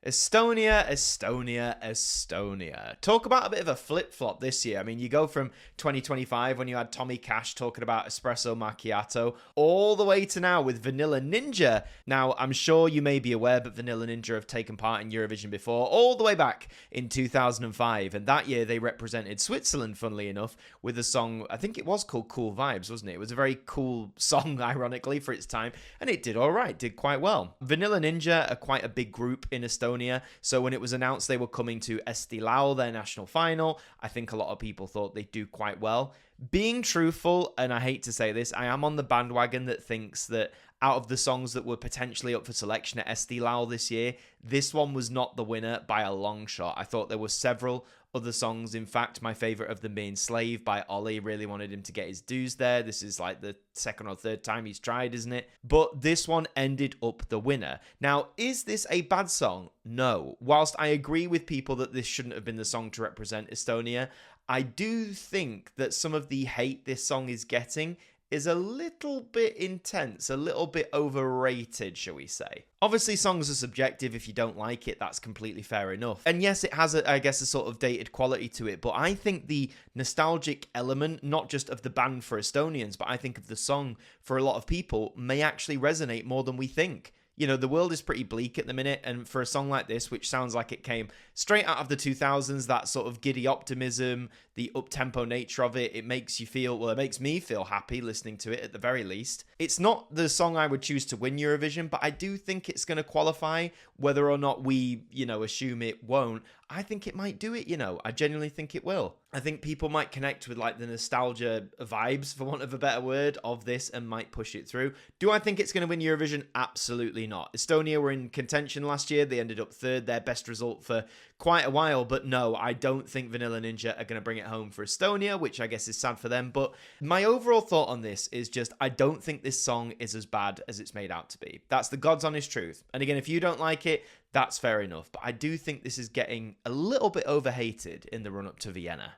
Estonia, Estonia, Estonia. Talk about a bit of a flip-flop this year. I mean, you go from 2025 when you had Tommy Cash talking about espresso macchiato all the way to now with Vanilla Ninja. Now, I'm sure you may be aware, but Vanilla Ninja have taken part in Eurovision before, all the way back in 2005. And that year they represented Switzerland, funnily enough, with a song, I think it was called Cool Vibes, wasn't it? It was a very cool song, ironically, for its time. And it did all right, did quite well. Vanilla Ninja are quite a big group in Estonia. So when it was announced they were coming to Estilao, their national final, I think a lot of people thought they'd do quite well. Being truthful, and I hate to say this, I am on the bandwagon that thinks that out of the songs that were potentially up for selection at Estilao this year, this one was not the winner by a long shot. I thought there were several other songs. In fact, my favourite of them being Slave by Ollie. Really wanted him to get his dues there. This is like the second or third time he's tried, isn't it? But this one ended up the winner. Now, is this a bad song? No. Whilst I agree with people that this shouldn't have been the song to represent Estonia, I do think that some of the hate this song is getting is a little bit intense, a little bit overrated, shall we say. Obviously, songs are subjective. If you don't like it, that's completely fair enough. And yes, it has, I guess, a sort of dated quality to it, but I think the nostalgic element, not just of the band for Estonians, but I think of the song for a lot of people, may actually resonate more than we think. You know, the world is pretty bleak at the minute, and for a song like this, which sounds like it came straight out of the 2000s, that sort of giddy optimism, the up-tempo nature of it, it makes you feel, well, it makes me feel happy listening to it at the very least. It's not the song I would choose to win Eurovision, but I do think it's going to qualify, whether or not we, assume it won't. I think it might do it, I genuinely think it will. I think people might connect with like the nostalgia vibes, for want of a better word, of this and might push it through. Do I think it's going to win Eurovision? Absolutely not. Estonia were in contention last year. They ended up third, their best result for quite a while. But no, I don't think Vanilla Ninja are going to bring it home for Estonia, which I guess is sad for them. But my overall thought on this is just, I don't think this song is as bad as it's made out to be. That's the God's honest truth. And again, if you don't like it, that's fair enough. But I do think this is getting a little bit overhated in the run-up to Vienna.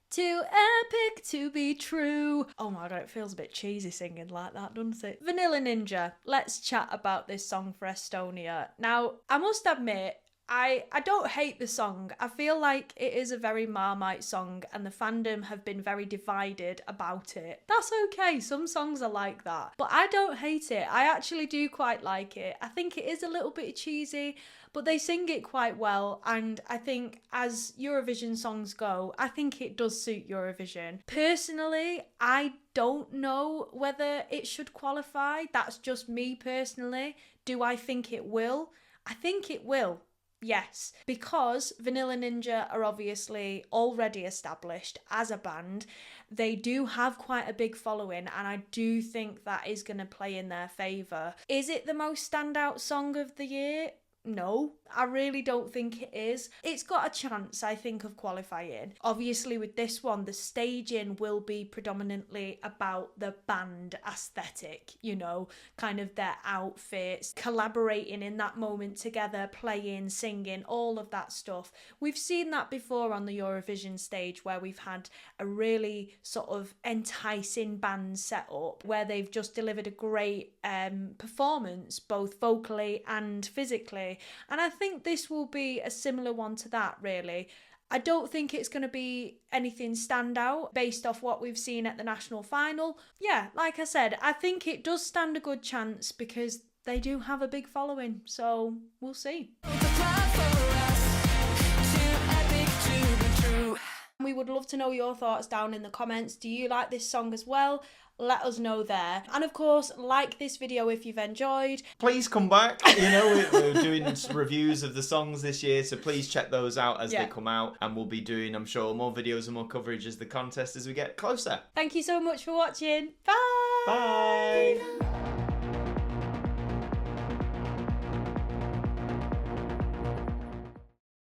Too epic to be true. Oh my god, it feels a bit cheesy singing like that, doesn't it? Vanilla Ninja, let's chat about this song for Estonia. Now, I must admit, I don't hate the song. I feel like it is a very Marmite song and the fandom have been very divided about it. That's okay, some songs are like that. But I don't hate it. I actually do quite like it. I think it is a little bit cheesy, but they sing it quite well, and I think as Eurovision songs go, I think it does suit Eurovision. Personally, I don't know whether it should qualify. That's just me personally. Do I think it will? I think it will. Yes, because Vanilla Ninja are obviously already established as a band. They do have quite a big following, and I do think that is going to play in their favour. Is it the most standout song of the year? No, I really don't think it is. It's got a chance, I think, of qualifying. Obviously, with this one, the staging will be predominantly about the band aesthetic, kind of their outfits, collaborating in that moment together, playing, singing, all of that stuff. We've seen that before on the Eurovision stage, where we've had a really sort of enticing band set up, where they've just delivered a great performance, both vocally and physically. And I think this will be a similar one to that, really. I don't think it's going to be anything standout based off what we've seen at the national final. Yeah, like I said, I think it does stand a good chance because they do have a big following. So we'll see. We would love to know your thoughts down in the comments. Do you like this song as well? Let us know there. And of course, like this video if you've enjoyed. Please come back. We're doing reviews of the songs this year, so please check those out as they come out. And we'll be doing, I'm sure, more videos and more coverage as the contest as we get closer. Thank you so much for watching. Bye! Bye!